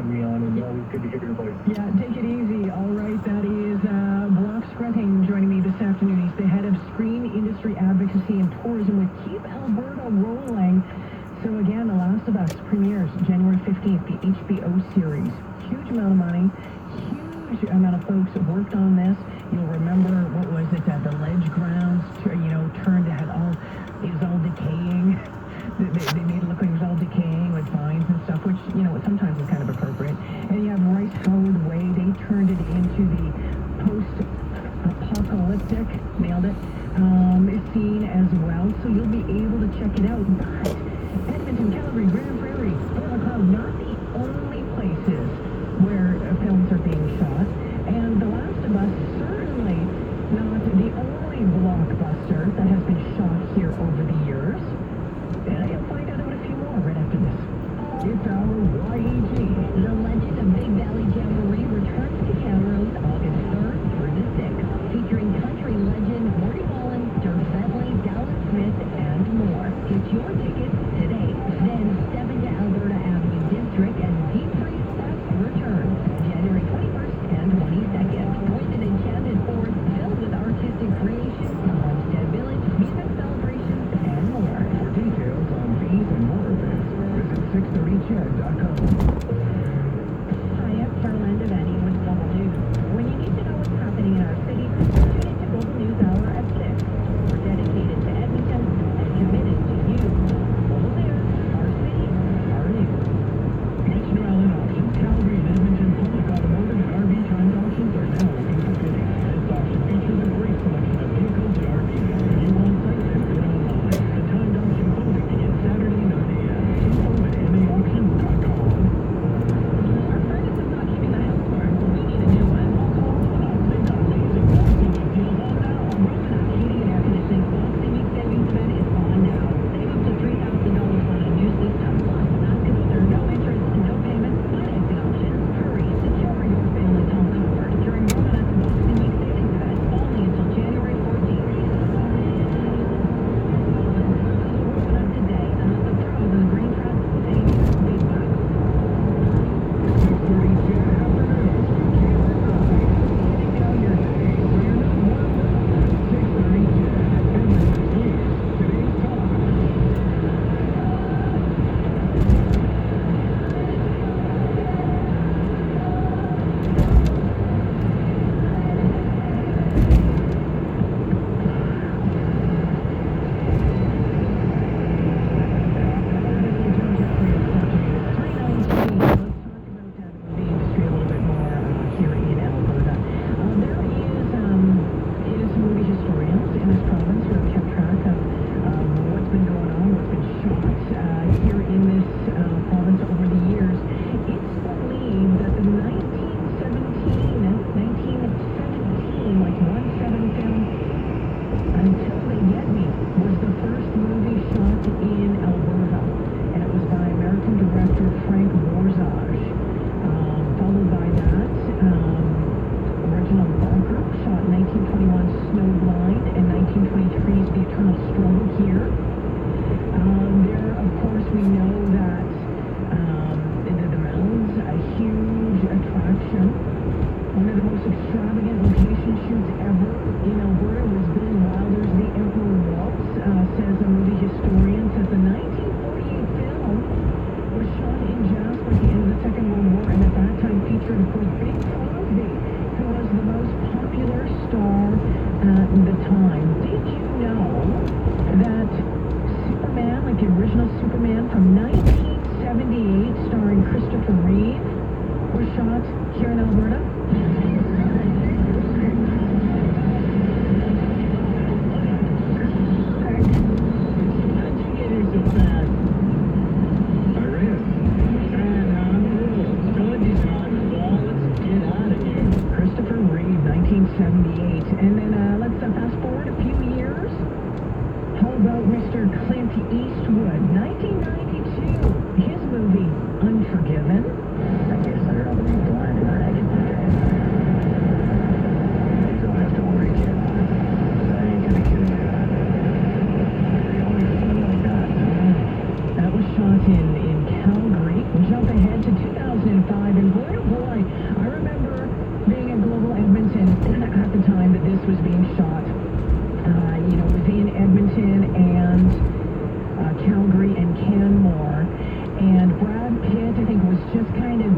having me on, and always good to hear your voice. Yeah, take it easy. All right, that is Brock Scretting joining me this afternoon. He's the head of Screen Industry Advocacy and Tourism with Keep Alberta Rolling. So again, The Last of Us premieres January 15th, the HBO series. Huge amount of money, huge amount of folks that worked on this. You'll remember, what was it, the ledge grounds, turned, it was all decaying. They made it look like it was all decaying with vines and stuff, which, sometimes is kind of appropriate. And you have Rice Howard Way. They turned it into the post-apocalyptic, nailed it, scene as well. So you'll be able to check it out. But Edmonton, Calgary, Grand Prairie, Fort Macleod, not the only places where films are being shot. And The Last of Us, certainly not the only blockbuster that has been shot here over the years. And you'll find out about a few more right after this. It's our YEG. The Legend of Big Valley Jamboree returns to Camrose August 3rd through the 6th, featuring country legend Morty Mullins, Dirk Bentley, Dallas Smith, and more. Get your tickets today. Then step into Alberta Avenue District as Deep Freeze Fest returns January 21st and 22nd. Pointed enchanted forest filled with artistic creations, Homestead Village, music celebrations, and more. For details on these and more events, visit 630ched.com. Hi, I'm Caroline Devaney with Global News. When you need to know what's happening in our city, tune into Global News Hour at 6. We're dedicated to Edmonton and committed to you. Global News, our city, our news. Mr. Allen Auctions, Calgary and Edmonton public automotive and RV timed auctions are now open for bidding. This auction features a great selection of vehicles and RVs. View on site and bid online. The timed auction closing begins Saturday 9 a.m. Info at maauction.com. Our furnace is not keeping the house warm. We need a new one. Call Roanoke. They've got amazing Boxing Week deals on now. Roanoke Heating and Air Conditioning Boxing Week savings event is on now. Save up to $3,000 on a new system. Plus, ask about their no interest, no payment financing options. Hurry, secure your family's home comfort during Roanoke's Boxing Week savings event, only until January 14th. Open up today and let the pros in the green press save you big bucks. 630 CHED afternoons with Kayla and Ryan. Kick out your day so you're not worked up. 630 CHED, Edmonton's news, today's talk. Until They Get Me was the first movie shot in Alberta, and it was by American director Frank Borzage. Followed by that, original Bunker, shot in 1921, Snowblind, and 1923's The Eternal Struggle Here. There, of course, we know that the Mounds, a huge attraction. One of the most extravagant location shoots ever in Alberta was Billy Wilder's The Emperor Waltz, says a movie historian, says the 1948 film was shot in Jasper at the end of the Second World War, and at that time featured, of course, Bing Crosby, who was the most popular star at the time. Did you know that Superman, like the original Superman from 1978, starring Christopher Reeve, was shot here in Alberta? Christopher Reeve, 1978. And then let's fast forward a few years. How about Mr. Clint Eastwood, 1992? His movie, Unforgiven. I guess I'd rather be blind than ragged today. You don't have to worry, kid. I ain't gonna kill you. You're only feeling like that. That was shot in Calgary. Jump ahead to 2005. this was being shot. It was in Edmonton and Calgary and Canmore. And Brad Pitt, I think, was just kind of,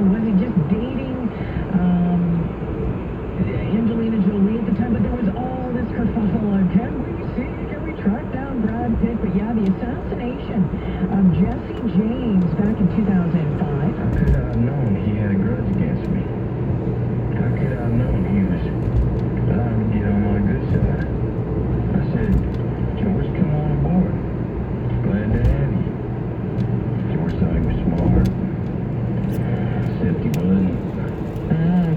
was he just dating Angelina Jolie at the time? But there was all this kerfuffle of, can we track down Brad Pitt? But yeah, the assassination of Jesse James back in 2005. How could I have known he had a grudge against me? How could I have known he was trying to get on my good side? I said, George, come on aboard. Glad to have you. George thought he was smart. Except he wasn't.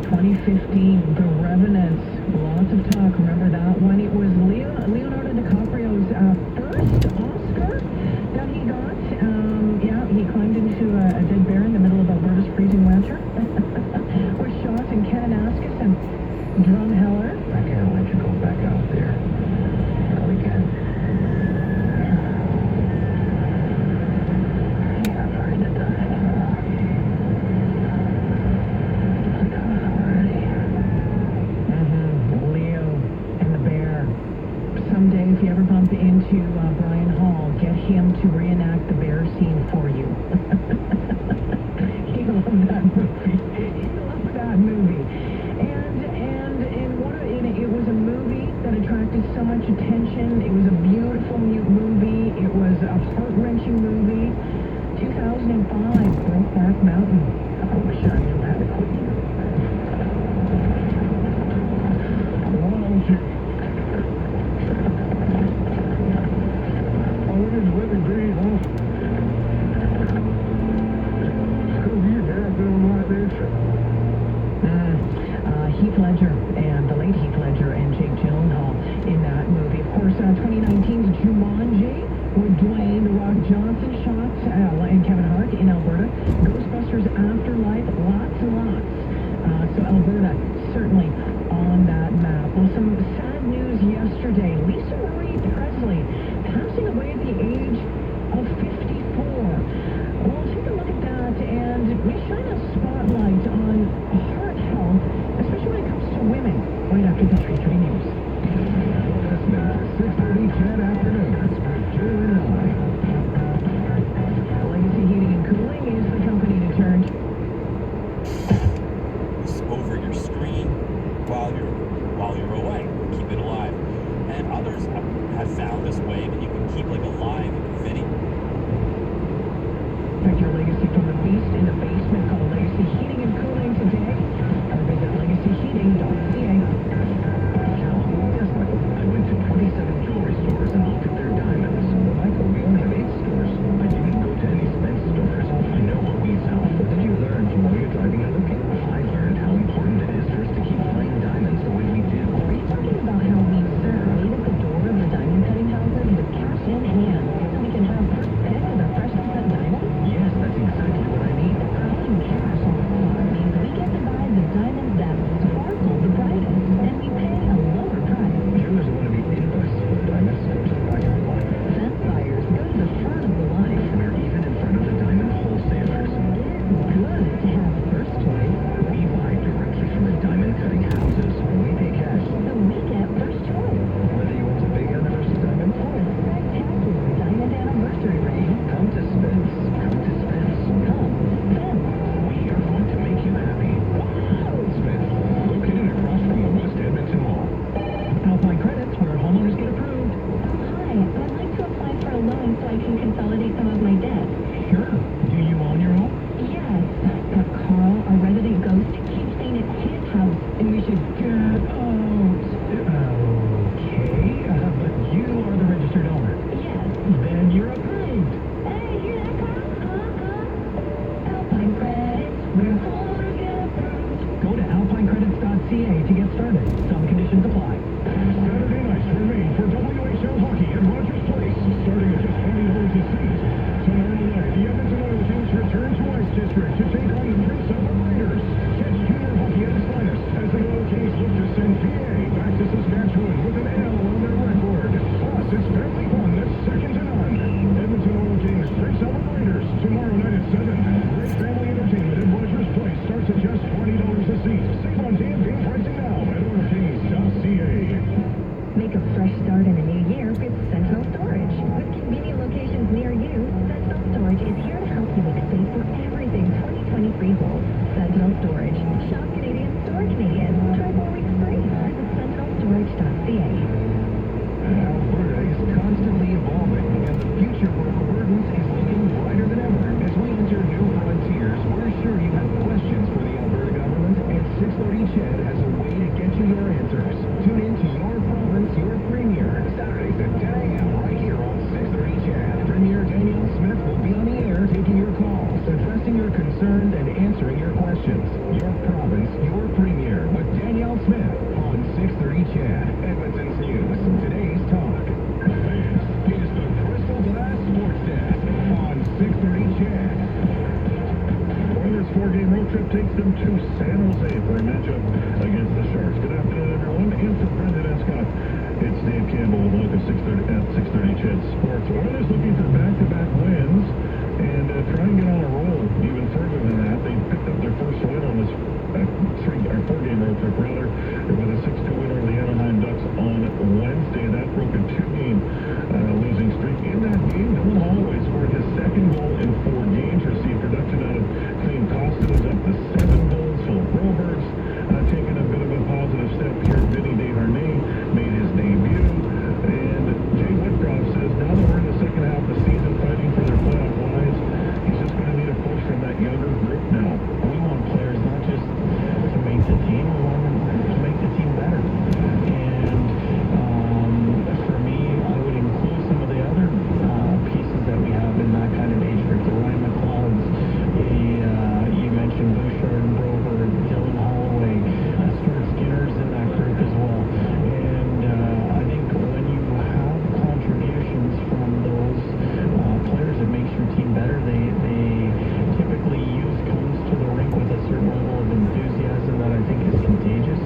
2015, The Revenant. Lots of talk. Remember that one? It was Leonardo DiCaprio's first Oscar that he got. He climbed into a dead bear in the middle of Alberta's freezing winter. Was shot in Kananaskis and Drumheller. I can't let you go back out there. I really can't. I'm afraid to die. I'm dying already. Leo and the bear. Someday, if you ever bump into Brian Hall, get him to reenact the bear scene for you. He loved that movie. And it was a movie that attracted so much attention. It was a beautiful movie. It was a heart-wrenching movie. 2005, Brokeback Mountain. I wish I knew how to quit you. Why don't you? Oh, it is living great, huh? Because your dad doing like this. Heath Ledger and the late Heath Ledger and Jake Gyllenhaal in that movie. Of course, 2019's Jumanji with Dwayne "The Rock" Johnson shot and Kevin Hart in Alberta. Ghostbusters Afterlife, lots and lots. So Alberta certainly on that map. Well, some sad news yesterday. Lisa Marie Presley passing away at the age of 54. We'll take a look at that, and we shine a spotlight on heart health, especially when it comes to women, right after the 3:30 news. Listening to 6:30 CHED Afternoons with Joe and I. Legacy Heating and Cooling is the company to turn to. Over your screen while you're away. Keep it alive. And others have found this way that you can keep like a live video. Protect your legacy from the beast in the basement. Call Legacy Heating and Cooling today or visit legacyheating.ca. Guess what? I went to 27 jewelry stores and looked at their diamonds. Michael, we only have 8 stores. I didn't go to any Spence stores. I know what we sell. What did you learn from all your driving and looking? I learned how important it is for us to keep fine diamonds the way we do. Are you talking about how we wait at the door of the diamond cutting houses with cash in hand so we can have first pick of the freshly cut diamonds? Yes, that's exactly what I mean. Paying cash on the spot means we get to buy the diamonds that sparkle the brightest, and we pay a lower price. Jewelers want to be invoiced for the diamonds go to the back of the line. Fence buyers go to the front of the line. We're even in front of the diamond wholesalers. It's good to have first choice, We buy directly from the diamond cutting houses. We pay cash. so we get first choice. Whether you want a big anniversary diamond, Or a spectacular diamond anniversary ring. come to Spence. Come to Spence. Come, Fence. We are going to make you happy. Spence, located across from the West Edmonton Mall. Alpine Credits, where homeowners get approved. Hi, I'd like to apply for a loan so I can consolidate some of my debt. Sure. Do you own your home? Yes, but Carl, our resident ghost, keeps saying it's his house and we should Get out. Okay, but you are the registered owner. Yes. Then you're approved. Hey, hear that, Carl? Alpine Credits, we're homeowners get approved. Go to alpinecredits.ca to get started. Some conditions apply. Saturday nights remain for WHL hockey at Rogers Place, starting at just $20 a seat. Tomorrow night, the Edmonton Oil Kings return to Ice District to take on the Prince Edward Raiders. Catch junior hockey at its finest as the Oil Kings look to send PA back to Saskatchewan with an L on their record. Plus, it's family fun that's second to none. Edmonton Oil Kings, Prince Edward Raiders, tomorrow night at 7. Great family entertainment at Rogers Place starts at just $20 a seat. Save on day and game pricing now at start in a new year with Sentinel Storage. With convenient locations near you, Sentinel Storage is here to help you make space for everything 2023 holds. Sentinel Storage. Shop Canadian, store Canadian. Try 4 weeks free. Visit sentinelstorage.ca. Alberta is constantly evolving, and the future for Albertans is looking brighter than ever. As we enter new frontiers, we're sure you have questions for the Alberta government, and 630 CHED has a way to get you your answers. Tune in to Your Province, Your Premier, Saturdays at 10 a.m. right here on 630 CHED. Premier Danielle Smith will be on the air taking your calls, addressing your concerns, and answering your questions. Your Province, Your Premier with Danielle Smith on 630 CHED. Edmonton's News. Today's talk. This is the Crystal Glass Sports Desk on 630 CHED. Oilers' 4-game road trip takes them to San Jose for a matchup against the Sharks. Good afternoon, everyone. In for Brendan Escott, it's Dave Campbell with a look at 630 CHED Sports. Oilers looking for back-to-back wins and try and get on a roll even further than that. They picked up their first win on this 4-game road trip, rather, with a 6-2 win over the Anaheim Ducks on Wednesday. That broke a 2-game losing streak. In that game, Dylan Holloway scored his second goal in 4 games, received production out of Clean Costin's up to 7 goals. Philip Broberg's taking a bit of a positive step here. Vinny Desharnais made his debut. And Jay Whitcroft says now that we're in the second half of the season fighting for their playoff lives, he's just going to need a push from that younger group now. We want players not just to make the team, we want them to make the team better. And for me, I would include some of the other pieces that we have in that kind of age group. The Ryan McLeods, you mentioned Bouchard and Broberg, Dylan Holloway, Stuart Skinner's in that group as well. And I think when you have contributions from those players, it makes your team better. They typically comes to the rink with a certain level of enthusiasm that I think is contagious.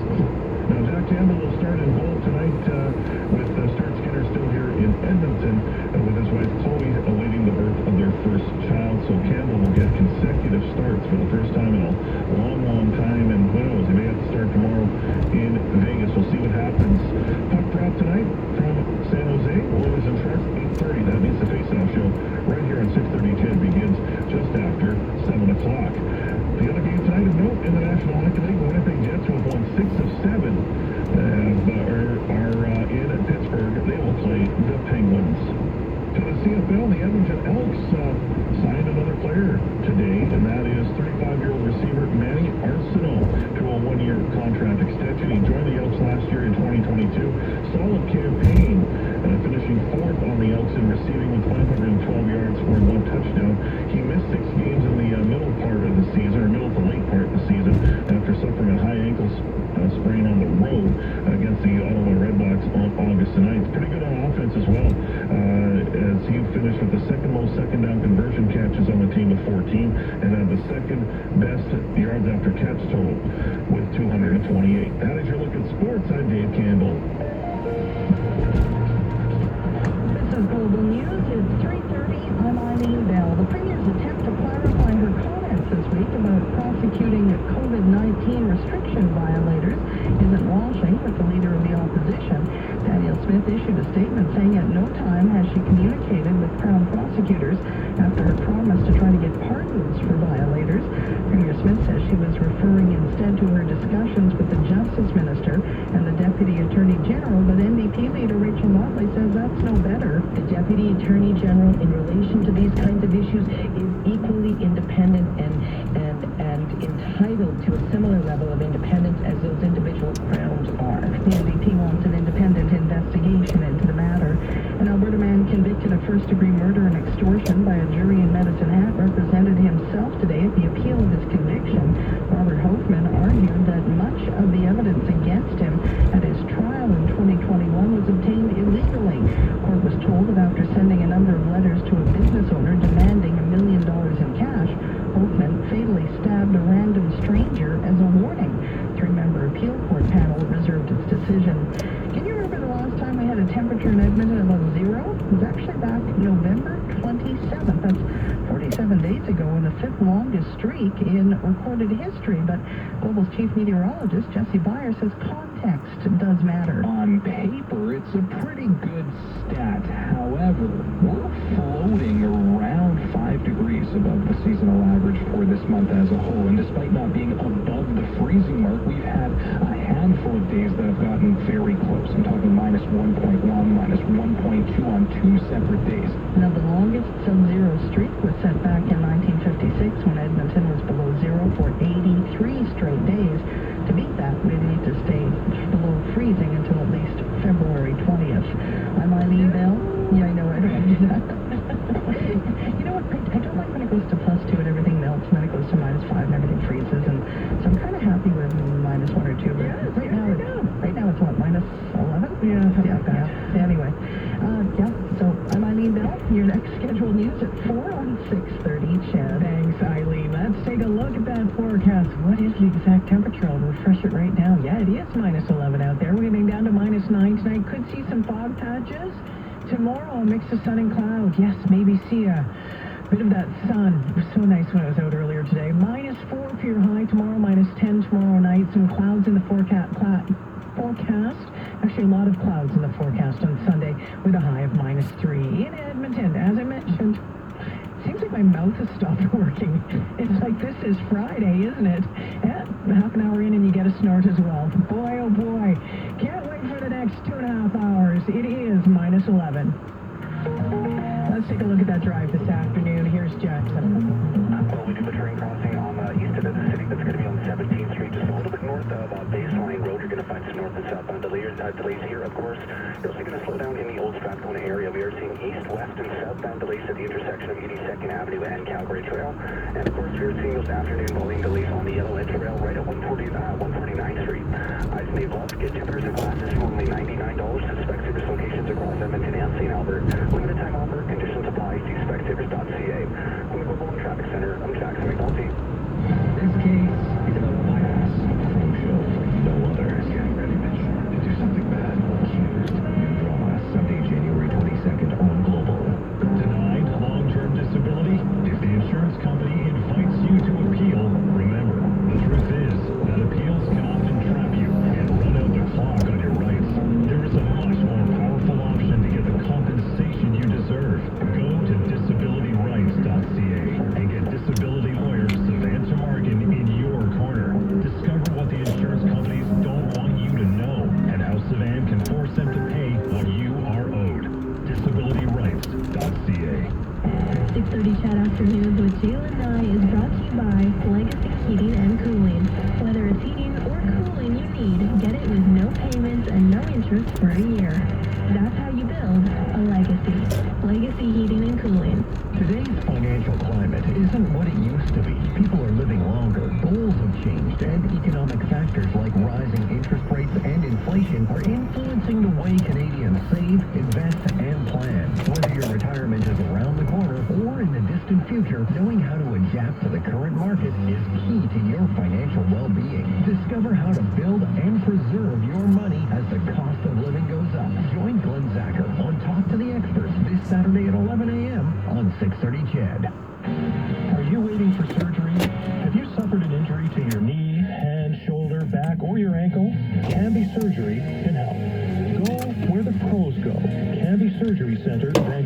Now, Jack Campbell will start in goal tonight with Stuart Skinner still here in Edmonton, with his wife Chloe awaiting the birth of their first child. So Campbell will get consecutive starts for the first time in a long time, and who knows, he may have to start tomorrow in Vegas. We'll see what happens. Puck drop tonight from San Jose. Oilers and Sharks, 8:30. That means the face-off show right here on 630 CHED begins just after 7 o'clock. The other game tonight of note in the National Hockey League, the Winnipeg Jets, who have won 6 of 7, are in Pittsburgh. They will play the Penguins. To the CFL, the Edmonton Elks signed another player today, and that is 35-year-old receiver Manny Arsenault to a 1-year contract extension. He joined the Elks last year in 2022. Solid campaign, finishing 4th on the Elks in receiving with 512 yards, scored 1 touchdown. He missed 6 games in the middle part of the season, or middle to late part of the season, after suffering a high ankle sprain on the road against the Ottawa Redblacks on August 9th. Pretty good on offense as well, as he finished with the second most second down conversion catches on the team with 14, and had the second best yards after catch total with 228. That is your look at sports. I'm Dave Campbell. This is Global News. It's 3:30. I'm Eileen Bell. The Premier's attempt to clarify her comments this week about prosecuting COVID-19 restriction violators isn't washing with the leader of the opposition. Danielle Smith issued a statement saying at no time has she communicated with Crown prosecutors after her promise to try to get pardons for violators. Premier Smith says she was referring instead to her discussions with the Justice Minister and the Deputy Attorney General, but NDP leader Rachel Notley says that's no better. The Deputy Attorney General, in relation to these kinds of issues, is equally independent and entitled to a similar level of independence as those individual crowns are. The NDP wants an independent investigation into the matter. An Alberta man convicted of first-degree murder and extortion by a jury in Medicine Hat represented himself today at the appeal of his conviction. Robert Hoffman argued that much of the evidence against him at his trial in 2021 was obtained illegally. Court was told that after sending a number of letters to a business owner demanding $1 million in cash, Hoffman fatally stabbed a random stranger as a warning. 3-member appeal court panel reserved its decision. Can you remember the last time we had a temperature in Edmonton above 0? It was actually back November 27th. That's 40 47 days ago in the 5th longest streak in recorded history. But Global's chief meteorologist, Jesse Beyer, says context does matter. On paper, it's a pretty good stat. However, we're floating around 5 degrees above the seasonal average for this month as a whole. And despite not being above the freezing mark, we've had a handful of days that have gotten very close. I'm talking minus 1.1, minus 1.2 on 2 separate days. Now, the longest sub-zero streak was set back in 1956 when Edmonton was below zero for 83 straight days. To beat that, we need to stay below freezing until at least February 20th. I'm Eileen Bell. Yeah, I know, I don't do that. You know what, I don't like when it goes to +2 and everything melts, and then it goes to -5 and everything freezes, and so I'm kind of happy with -1 or 2, but right now it's what, -11? Yeah. Anyway, so I'm Eileen Bell. Your next scheduled news at 4 on 6:30 CHED. Thanks, Eileen. Let's take a look at that forecast. What is the exact temperature? I'll refresh it right now. Yeah, it is -11 out there. We're getting down to -9 tonight. Could see some fog patches. Tomorrow, a mix of sun and clouds. Yes, maybe see a bit of that sun. It was so nice when I was out earlier today. -4 for your high tomorrow, -10 tomorrow night. Some clouds in the forecast. Actually, a lot of clouds in the forecast on Sunday with a high of -3. In Edmonton, as I mentioned, seems like my mouth has stopped working. It's like this is Friday, isn't it? And half an hour in and you get a snort as well. Boy, oh boy. Can't wait for the next 2.5 hours. It is -11. Let's take a look at that drive this afternoon. Here's Jackson. Well, we do have a train crossing on the east end of the city. That's going to be on 17th Street, just a little bit north of Baseline Road. You're going to find some north and southbound delays here, of course. You're also going to slow down in the Old Strathcona area. We are seeing east, west, and southbound delays at the intersection of 82nd Avenue and Calgary Trail. And, of course, we're seeing those afternoon volume delays on the Yellow Edge Rail right at 149th Street. Eyes may love get 2 pairs of glasses for only $99. Suspect service locations across Edmonton and St. Albert. Limited time offer. Conditions apply. See spectators.ca. From the Global Traffic Center, I'm Jackson McNulty. This case is about violence. Crucial like no other. Getting ready, Mitch, to do something bad. Accused. New drama, Sunday, January 22nd on Global. Denied long-term disability? If the insurance company invites you to appeal, remember, the truth is that appeals can often trap you and run out the clock on your rights. There is a much more powerful option to get the compensation you deserve. Go to disabilityrights.ca and get disability lawyer Savannah Markin in your corner. Discover what the insurance companies don't want you to know and how Savannah can force them to pay what you are owed. Disabilityrights.ca. 6:30 CHED Afternoons with Jaylen Nye is brought to you by Legacy Heating and Cooling. Whether it's heating or cooling you need, get it with no payments and no interest for a year. That's how you build a legacy. Legacy Heating and Cooling. Today's financial climate isn't what it used to be. People are living longer, goals have changed, and economic factors like rising interest rates and inflation are influencing the way Canadians save, invest, and plan. Whether your retirement is around the corner or in the distant future, knowing how to adapt to the current market is key to your financial well-being. Discover how to build and preserve your money as the cost of living goes up. Join Glenn Zacher on Talk to the Experts this Saturday at 11 a.m. on 630 CHED. Are you waiting for surgery? Have you suffered an injury to your knee, hand, shoulder, back, or your ankle? Canby Surgery can help. Go where the pros go. Canby Surgery Center, Vancouver.